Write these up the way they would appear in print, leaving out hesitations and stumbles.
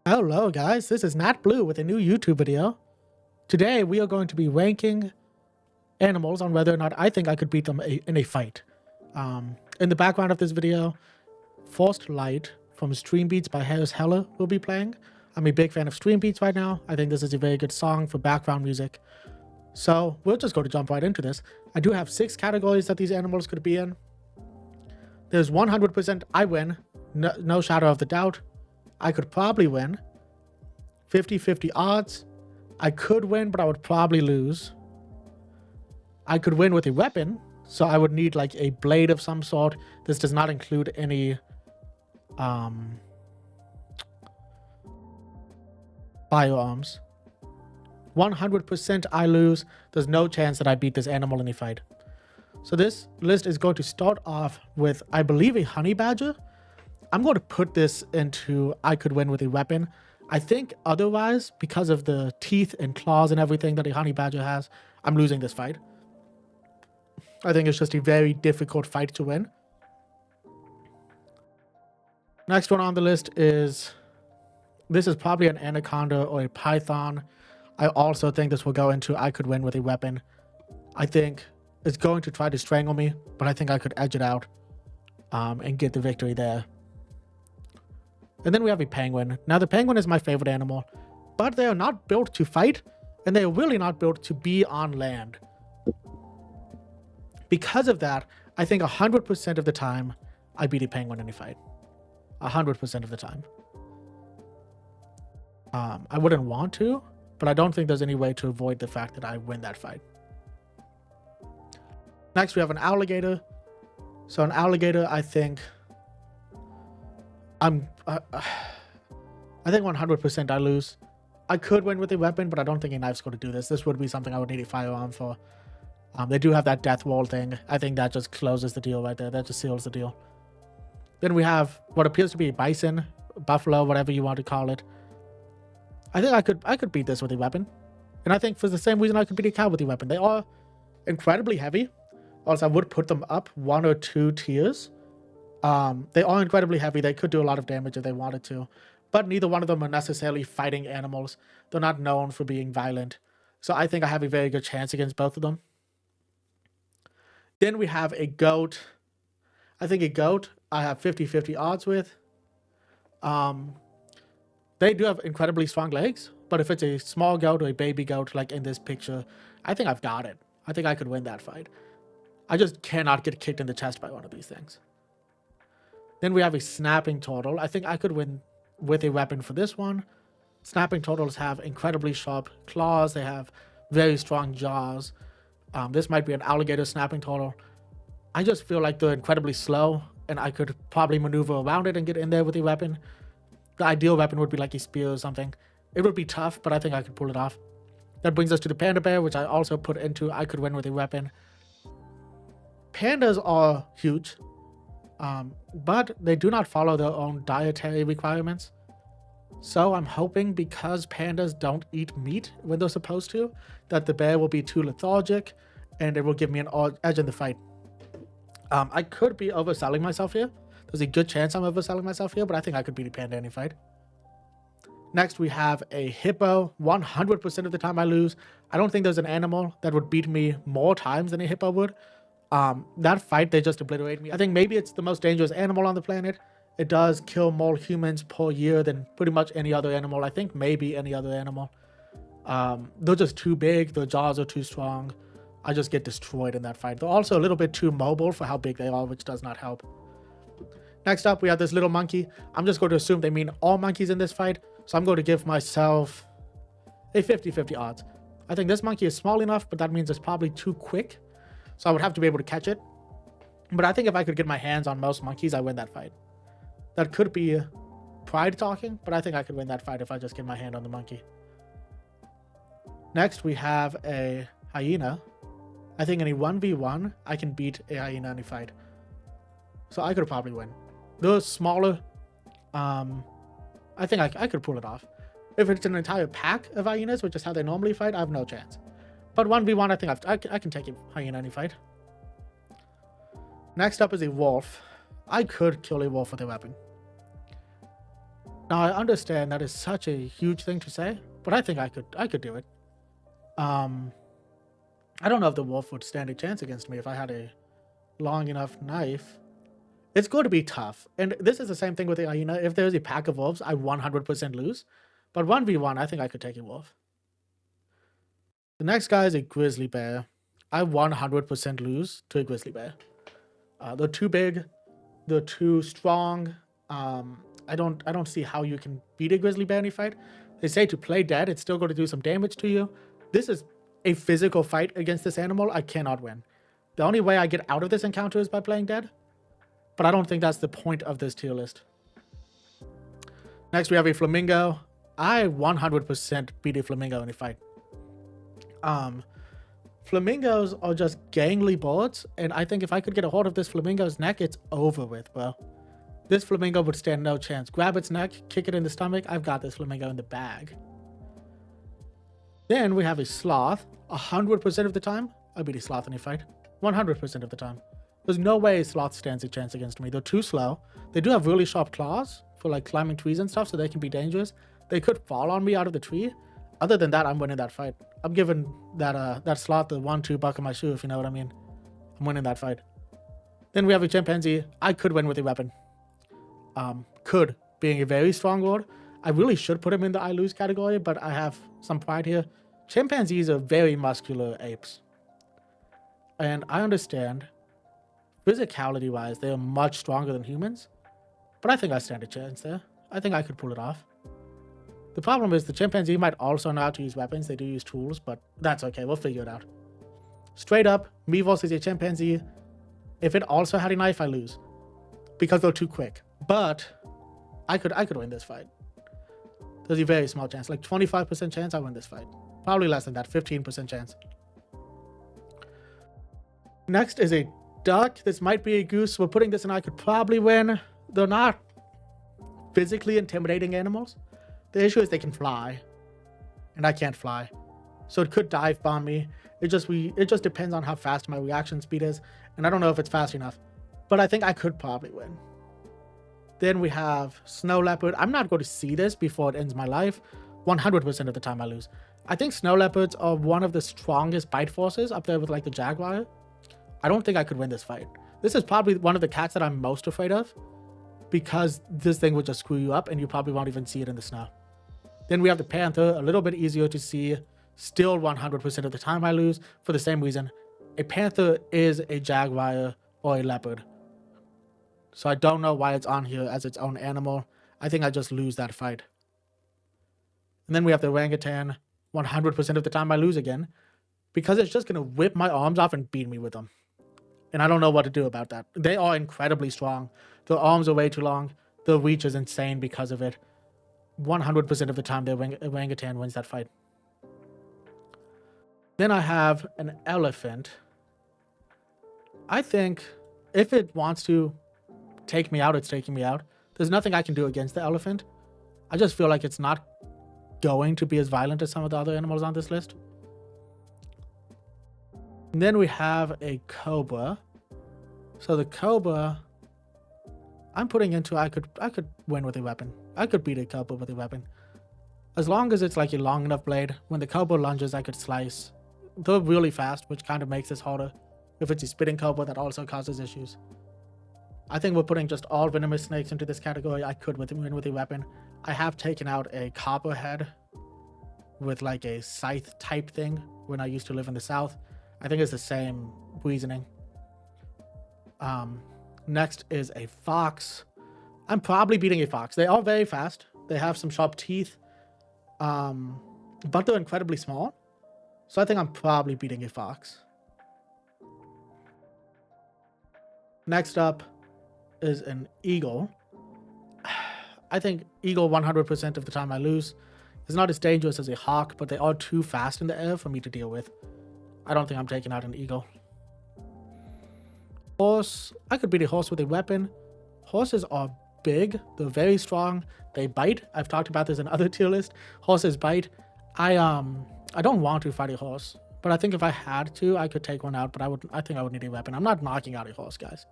Hello guys, this is Nat Blue with a new YouTube video. Today we are going to be ranking animals on whether or not I think I could beat them in a fight. In the background of this video, Forced Light from Stream Beats by Harris Heller will be playing. I'm a big fan of Stream Beats right now. I think this is a very good song for background music. So we're just going to jump right into this. I do have 6 categories that these animals could be in. There's 100% I win, no shadow of the doubt. I could probably win. 50-50 odds. I could win, but I would probably lose. I could win with a weapon, so I would need like a blade of some sort. This does not include any firearms. 100% I lose. There's no chance that I beat this animal in a fight. So this list is going to start off with, I believe, a honey badger. I'm going to put this into I could win with a weapon. I think otherwise, because of the teeth and claws and everything that a honey badger has, I'm losing this fight. I think it's just a very difficult fight to win. Next one on the list is, this is probably an anaconda or a python. I also think this will go into I could win with a weapon. I think it's going to try to strangle me, but I think I could edge it out and get the victory there. And then we have a penguin. Now, the penguin is my favorite animal, but they are not built to fight, and they are really not built to be on land. Because of that, I think 100% of the time, I beat a penguin in a fight. 100% of the time. I wouldn't want to, but I don't think there's any way to avoid the fact that I win that fight. Next, we have an alligator. So an alligator, I think... I think 100% I lose. I could win with a weapon, but I don't think a knife's going to do this. This would be something I would need a firearm for. They do have that death wall thing. I think that just closes the deal right there. That just seals the deal. Then we have what appears to be a bison, buffalo, whatever you want to call it. I think I could beat this with a weapon. And I think for the same reason I could beat a cow with a weapon. They are incredibly heavy. Also, I would put them up 1 or 2 tiers. They are incredibly heavy. They could do a lot of damage if they wanted to, but neither one of them are necessarily fighting animals. They're not known for being violent. So I think I have a very good chance against both of them. Then we have a goat. I think a goat I have 50-50 odds with. They do have incredibly strong legs, but if it's a small goat or a baby goat, like in this picture, I think I've got it. I think I could win that fight. I just cannot get kicked in the chest by one of these things. Then we have a snapping turtle. I think I could win with a weapon for this one. Snapping turtles have incredibly sharp claws. They have very strong jaws. This might be an alligator snapping turtle. I just feel like they're incredibly slow, and I could probably maneuver around it and get in there with a weapon. The ideal weapon would be like a spear or something. It would be tough, but I think I could pull it off. That brings us to the panda bear, which I also put into I could win with a weapon. Pandas are huge. But they do not follow their own dietary requirements. So I'm hoping, because pandas don't eat meat when they're supposed to, that the bear will be too lethargic and it will give me an edge in the fight. I could be overselling myself here. There's a good chance I'm overselling myself here, but I think I could beat a panda in any fight. Next, we have a hippo. 100% of the time I lose. I don't think there's an animal that would beat me more times than a hippo would. That fight, they just obliterate me. I think maybe it's the most dangerous animal on the planet. It does kill more humans per year than pretty much any other animal. I think maybe any other animal. They're just too big. Their jaws are too strong. I just get destroyed in that fight. They're also a little bit too mobile for how big they are, which does not help. Next up, we have this little monkey. I'm just going to assume they mean all monkeys in this fight. So I'm going to give myself a 50-50 odds. I think this monkey is small enough, but that means it's probably too quick. So I would have to be able to catch it. But I think if I could get my hands on most monkeys, I win that fight. That could be pride talking, but I think I could win that fight if I just get my hand on the monkey. Next, we have a hyena. I think in a 1v1, I can beat a hyena in a fight. So I could probably win. They're smaller. I think I could pull it off. If it's an entire pack of hyenas, which is how they normally fight, I have no chance. But 1v1, I think I can take a hyena in any fight. Next up is a wolf. I could kill a wolf with a weapon. Now I understand that is such a huge thing to say, but I think I could do it. Um, I don't know if the wolf would stand a chance against me if I had a long enough knife. It's going to be tough, and this is the same thing with the hyena. If there's a pack of wolves, I 100% lose, but 1v1, I think I could take a wolf. The next guy is a grizzly bear. I 100% lose to a grizzly bear. They're too big. They're too strong. I don't see how you can beat a grizzly bear in a fight. They say to play dead, it's still going to do some damage to you. This is a physical fight against this animal. I cannot win. The only way I get out of this encounter is by playing dead. But I don't think that's the point of this tier list. Next, we have a flamingo. I 100% beat a flamingo in a fight. Flamingos are just gangly birds, and I think if I could get a hold of this flamingo's neck, it's over with, bro. This flamingo would stand no chance. Grab its neck, kick it in the stomach. I've got this flamingo in the bag. Then we have a sloth. 100% of the time, I beat a sloth in a fight. 100% of the time. There's no way a sloth stands a chance against me. They're too slow. They do have really sharp claws for like climbing trees and stuff, so they can be dangerous. They could fall on me out of the tree. Other than that, I'm winning that fight. I'm giving that sloth the 1-2 buck of my shoe, if you know what I mean. I'm winning that fight. Then we have a chimpanzee. I could win with a weapon. Could, being a very strong word. I really should put him in the I lose category, but I have some pride here. Chimpanzees are very muscular apes. And I understand, physicality-wise, they are much stronger than humans. But I think I stand a chance there. I think I could pull it off. The problem is the chimpanzee might also know how to use weapons. They do use tools, but that's okay. We'll figure it out. Straight up, me versus a chimpanzee. If it also had a knife, I lose. Because they're too quick. But I could win this fight. There's a very small chance. Like 25% chance I win this fight. Probably less than that. 15% chance. Next is a duck. This might be a goose. We're putting this in I could probably win. They're not physically intimidating animals. The issue is they can fly, and I can't fly, so it could dive bomb me. It just depends on how fast my reaction speed is, and I don't know if it's fast enough, but I think I could probably win. Then we have snow leopard. I'm not going to see this before it ends my life. 100% of the time I lose. I think snow leopards are one of the strongest bite forces up there with like the jaguar. I don't think I could win this fight. This is probably one of the cats that I'm most afraid of, because this thing would just screw you up and you probably won't even see it in the snow. Then we have the panther, a little bit easier to see. Still 100% of the time I lose for the same reason. A panther is a jaguar or a leopard. So I don't know why it's on here as its own animal. I think I just lose that fight. And then we have the orangutan. 100% of the time I lose again, because it's just going to whip my arms off and beat me with them. And I don't know what to do about that. They are incredibly strong. Their arms are way too long. Their reach is insane because of it. 100% of the time, the orangutan wins that fight. Then I have an elephant. I think if it wants to take me out, it's taking me out. There's nothing I can do against the elephant. I just feel like it's not going to be as violent as some of the other animals on this list. And then we have a cobra. So the cobra, I'm putting into I could win with a weapon. I could beat a cobra with a weapon. As long as it's like a long enough blade. When the cobra lunges, I could slice. They're really fast, which kind of makes this harder. If it's a spitting cobra, that also causes issues. I think we're putting just all venomous snakes into this category. I could win with a weapon. I have taken out a copperhead with like a scythe type thing when I used to live in the south. I think it's the same reasoning. Next is a fox. I'm probably beating a fox. They are very fast. They have some sharp teeth. But they're incredibly small. So I think I'm probably beating a fox. Next up is an eagle. I think eagle 100% of the time I lose. It's not as dangerous as a hawk, but they are too fast in the air for me to deal with. I don't think I'm taking out an eagle. Horse. I could beat a horse with a weapon. Horses are big. They're very strong. They bite. I've talked about this in other tier lists. Horses bite. I don't want to fight a horse, but I think if I had to, I could take one out, but I think I would need a weapon. I'm not knocking out a horse, guys.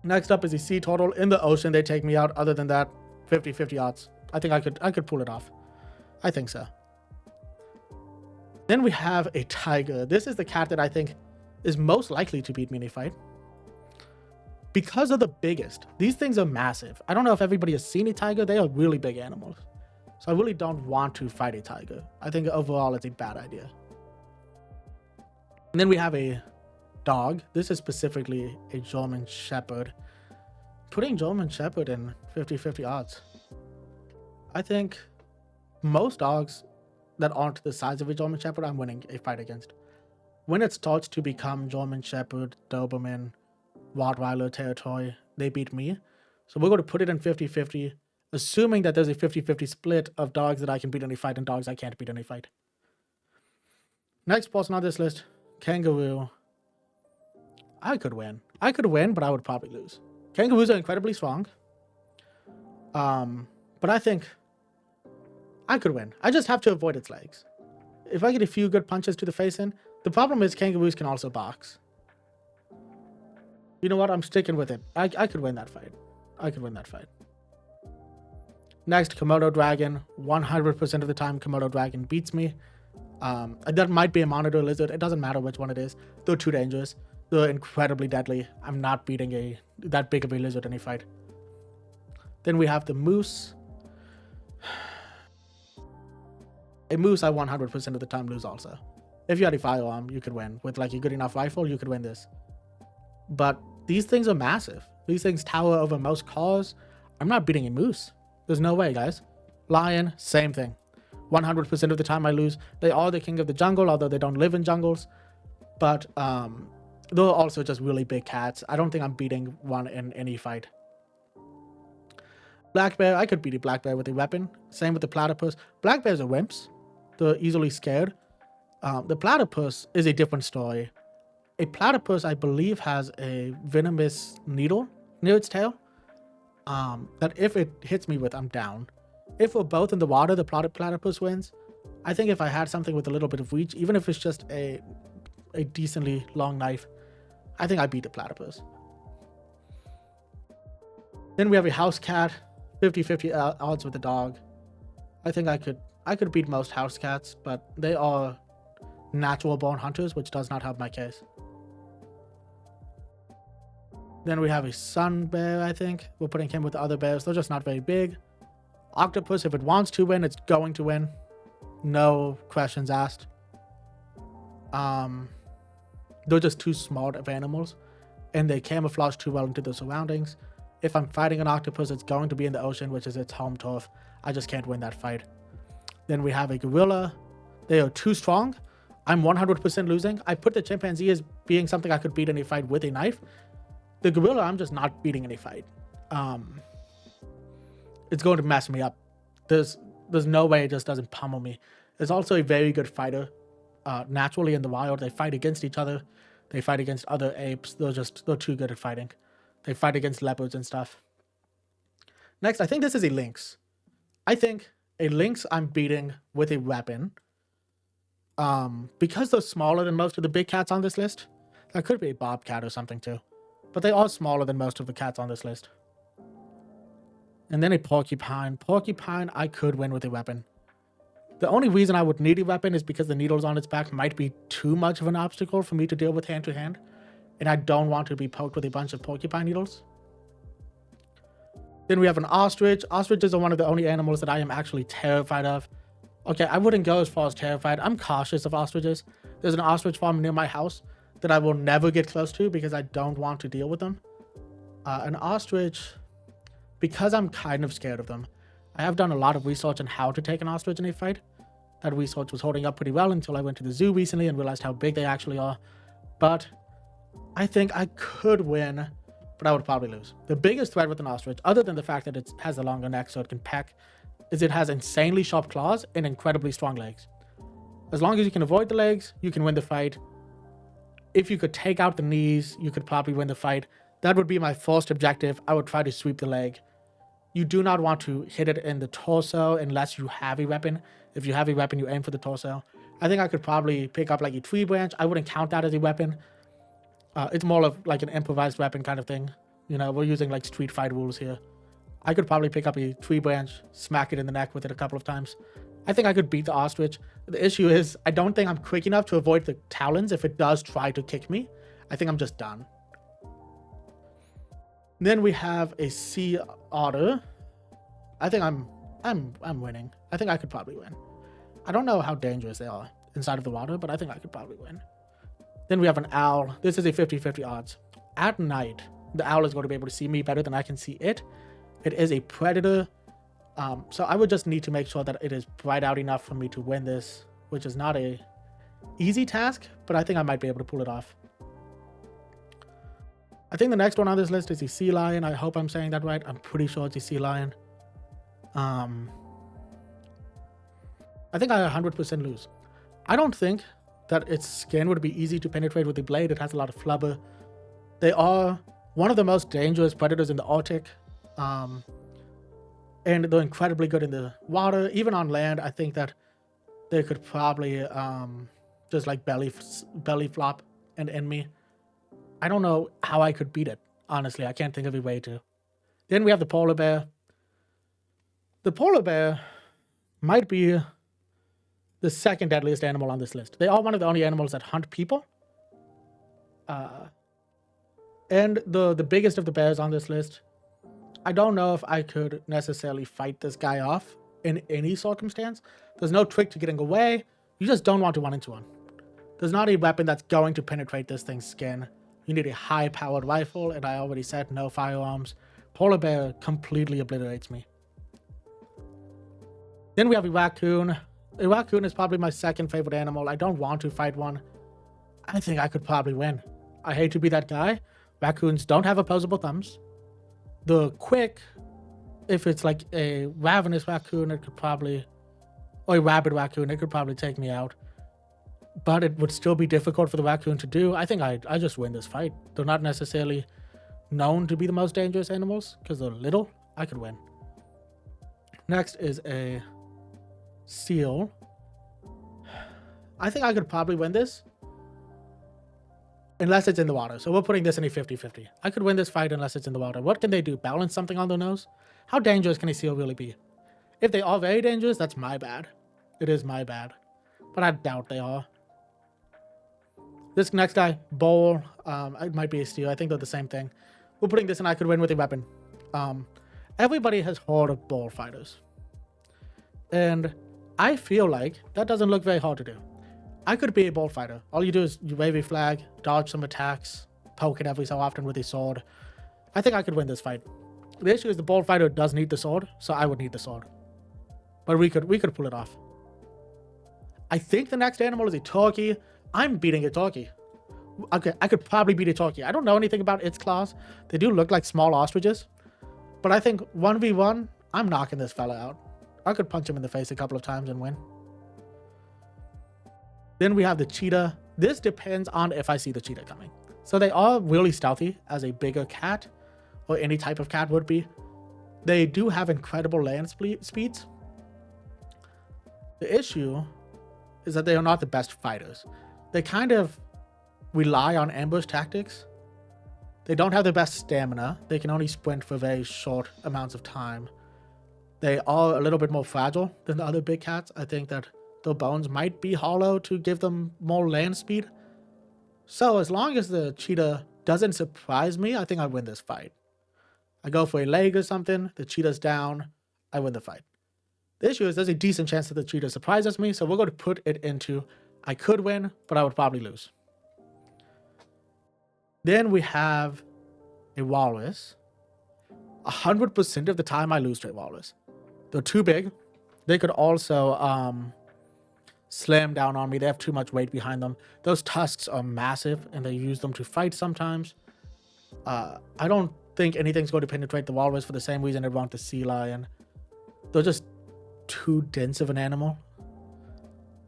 Next up is the sea turtle. In the ocean, they take me out. Other than that, 50-50 odds. I think I could pull it off. I think so. Then we have a tiger. This is the cat that I think is most likely to beat me in a fight. Because of the biggest. These things are massive. I don't know if everybody has seen a tiger. They are really big animals. So I really don't want to fight a tiger. I think overall it's a bad idea. And then we have a dog. This is specifically a German Shepherd. Putting German Shepherd in 50-50 odds. I think most dogs that aren't the size of a German Shepherd, I'm winning a fight against. When it starts to become German Shepherd, Doberman, Rottweiler territory, they beat me. So we're going to put it in 50-50, assuming that there's a 50-50 split of dogs that I can beat in a fight and dogs I can't beat in a fight. Next person on this list, kangaroo. I could win. I could win, but I would probably lose. Kangaroos are incredibly strong. But I think I could win. I just have to avoid its legs. If I get a few good punches to the face in, the problem is kangaroos can also box. You know what? I'm sticking with it. I could win that fight. I could win that fight. Next, Komodo dragon. 100% of the time, Komodo dragon beats me. That might be a monitor lizard. It doesn't matter which one it is. They're too dangerous. They're incredibly deadly. I'm not beating that big of a lizard in a fight. Then we have the moose. A moose, I 100% of the time lose also. If you had a firearm, you could win. With like a good enough rifle, you could win this. But these things are massive. These things tower over most cars. I'm not beating a moose. There's no way, guys. Lion, same thing. 100% of the time I lose. They are the king of the jungle, although they don't live in jungles. But they're also just really big cats. I don't think I'm beating one in any fight. Black bear, I could beat a black bear with a weapon. Same with the platypus. Black bears are wimps. They're easily scared. The platypus is a different story. A platypus, I believe, has a venomous needle near its tail. That if it hits me with, I'm down. If we're both in the water, the platypus wins. I think if I had something with a little bit of reach, even if it's just a decently long knife, I think I beat the platypus. Then we have a house cat, 50-50 odds with the dog. I think I could beat most house cats, but they are natural born hunters, which does not help my case. Then we have a sun bear, I think. We're putting him with the other bears. They're just not very big. Octopus, if it wants to win, it's going to win. No questions asked. They're just too smart of animals, and they camouflage too well into their surroundings. If I'm fighting an octopus, it's going to be in the ocean, which is its home turf. I just can't win that fight. Then we have a gorilla. They are too strong. I'm 100% losing. I put the chimpanzee as being something I could beat in a fight with a knife. The gorilla, I'm just not beating in a fight. It's going to mess me up. There's no way it just doesn't pummel me. It's also a very good fighter. Naturally in the wild, they fight against each other. They fight against other apes. They're too good at fighting. They fight against leopards and stuff. Next, I think this is a lynx. I think a lynx I'm beating with a weapon. Because they're smaller than most of the big cats on this list. That could be a bobcat or something too. But they are smaller than most of the cats on this list. And then a porcupine. Porcupine, I could win with a weapon. The only reason I would need a weapon is because the needles on its back might be too much of an obstacle for me to deal with hand to hand. And I don't want to be poked with a bunch of porcupine needles. Then we have an ostrich. Ostriches are one of the only animals that I am actually terrified of. Okay, I wouldn't go as far as terrified. I'm cautious of ostriches. There's an ostrich farm near my house that I will never get close to because I don't want to deal with them. An ostrich, because I'm kind of scared of them, I have done a lot of research on how to take an ostrich in a fight. That research was holding up pretty well until I went to the zoo recently and realized how big they actually are. But I think I could win, but I would probably lose. The biggest threat with an ostrich, other than the fact that it has a longer neck so it can peck, is it has insanely sharp claws and incredibly strong legs. As long as you can avoid the legs, you can win the fight. If you could take out the knees, you could probably win the fight. That would be my first objective. I would try to sweep the leg. You do not want to hit it in the torso unless you have a weapon. If you have a weapon, you aim for the torso. I think I could probably pick up like a tree branch. I wouldn't count that as a weapon. It's more of like an improvised weapon kind of thing. You know, we're using like street fight rules here. I could probably pick up a tree branch, smack it in the neck with it a couple of times. I think I could beat the ostrich. The issue is I don't think I'm quick enough to avoid the talons if it does try to kick me. I think I'm just done. Then we have a sea otter. I think I'm winning. I think I could probably win. I don't know how dangerous they are inside of the water, but I think I could probably win. Then we have an owl. This is a 50-50 odds. At night, the owl is going to be able to see me better than I can see it. It is a predator. So I would just need to make sure that it is bright out enough for me to win this, which is not a easy task, but I think I might be able to pull it off. I think the next one on this list is a sea lion. I hope I'm saying that right. I'm pretty sure it's a sea lion. I think I 100% lose. I don't think that its skin would be easy to penetrate with the blade. It has a lot of flubber. They are one of the most dangerous predators in the Arctic. And they're incredibly good in the water. Even on land, I think that they could probably just like belly flop and end me. I don't know how I could beat it. Honestly, I can't think of a way to. Then we have the polar bear. The polar bear might be the second deadliest animal on this list. They are one of the only animals that hunt people. And the biggest of the bears on this list. I don't know if I could necessarily fight this guy off in any circumstance. There's no trick to getting away. You just don't want to run into one. There's not a weapon that's going to penetrate this thing's skin. You need a high-powered rifle, and I already said no firearms. Polar bear completely obliterates me. Then we have a raccoon. A raccoon is probably my second favorite animal. I don't want to fight one. I think I could probably win. I hate to be that guy. Raccoons don't have opposable thumbs. The quick, if it's like a ravenous raccoon, it could probably, or a rabid raccoon, it could probably take me out. But it would still be difficult for the raccoon to do. I think I just win this fight. They're not necessarily known to be the most dangerous animals because they're little. I could win. Next is a seal. I think I could probably win this. Unless it's in the water. So we're putting this in a 50-50. I could win this fight unless it's in the water. What can they do? Balance something on their nose? How dangerous can a seal really be? If they are very dangerous, that's my bad. It is my bad. But I doubt they are. This next guy, bowl. It might be a steal. I think they're the same thing. We're putting this in I could win with a weapon. Everybody has heard of bowl fighters. And I feel like that doesn't look very hard to do. I could be a bullfighter. All you do is you wave a flag, dodge some attacks, poke it every so often with a sword. I think I could win this fight. The issue is the bullfighter does need the sword, so I would need the sword. But we could pull it off. I think the next animal is a turkey. I'm beating a turkey. Okay, I could probably beat a turkey. I don't know anything about its claws. They do look like small ostriches. But I think 1v1, I'm knocking this fella out. I could punch him in the face a couple of times and win. Then we have the cheetah. This depends on if I see the cheetah coming. So they are really stealthy as a bigger cat or any type of cat would be. They do have incredible land speeds. The issue is that they are not the best fighters. They kind of rely on ambush tactics. They don't have the best stamina. They can only sprint for very short amounts of time. They are a little bit more fragile than the other big cats. I think that their bones might be hollow to give them more land speed. So as long as the cheetah doesn't surprise me, I think I win this fight. I go for a leg or something, the cheetah's down, I win the fight. The issue is there's a decent chance that the cheetah surprises me, so we're going to put it into I could win, but I would probably lose. Then we have a walrus. 100% of the time I lose to a walrus. They're too big. They could also slam down on me. They have too much weight behind them. Those tusks are massive, and they use them to fight sometimes. I don't think anything's going to penetrate the walrus for the same reason it won't the sea lion. They're just too dense of an animal.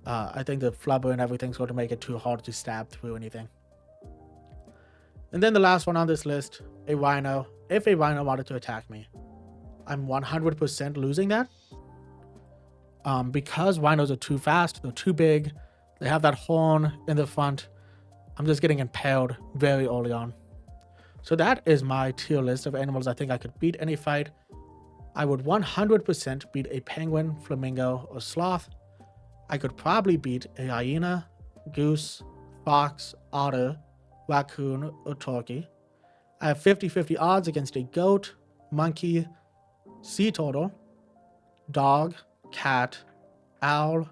I think the flubber and everything's going to make it too hard to stab through anything. And then the last one on this list, a rhino. If a rhino wanted to attack me, I'm 100% losing that. Because rhinos are too fast, they're too big, they have that horn in the front, I'm just getting impaled very early on. So that is my tier list of animals I think I could beat any fight. I would 100% beat a penguin, flamingo, or sloth. I could probably beat a hyena, goose, fox, otter, raccoon, or turkey. I have 50-50 odds against a goat, monkey, sea turtle, dog, cat, owl,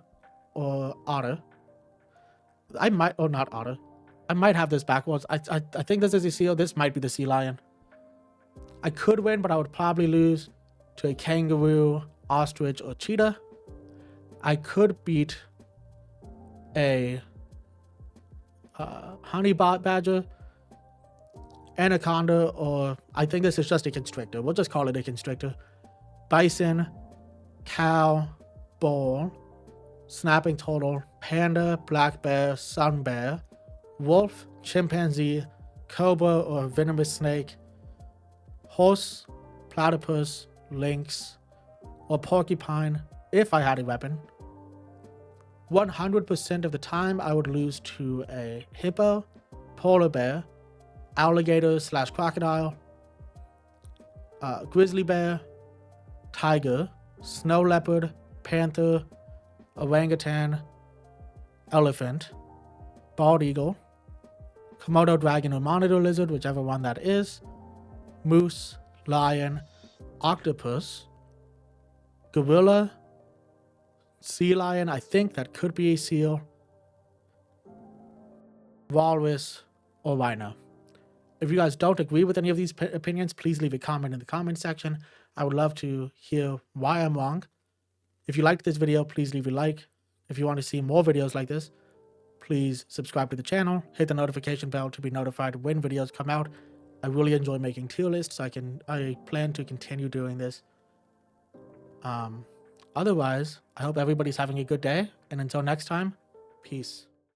or otter. I might, or not otter. I might have this backwards. I think this is a seal. This might be the sea lion. I could win, but I would probably lose to a kangaroo, ostrich, or cheetah. I could beat a honey badger, anaconda, or I think this is just a constrictor. We'll just call it a constrictor. Bison, cow, bull, snapping turtle, panda, black bear, sun bear, wolf, chimpanzee, cobra or venomous snake, horse, platypus, lynx, or porcupine if I had a weapon. 100% of the time I would lose to a hippo, polar bear, alligator / crocodile, grizzly bear, tiger, snow leopard, panther, orangutan, elephant, bald eagle, Komodo dragon or monitor lizard, whichever one that is, moose, lion, octopus, gorilla, sea lion, I think that could be a seal, walrus, or rhino. If you guys don't agree with any of these opinions, please leave a comment in the comment section. I would love to hear why I'm wrong. If you liked this video, please leave a like. If you want to see more videos like this, please subscribe to the channel, hit the notification bell to be notified when videos come out. I really enjoy making tier lists. I plan to continue doing this. Otherwise, I hope everybody's having a good day, and until next time, peace.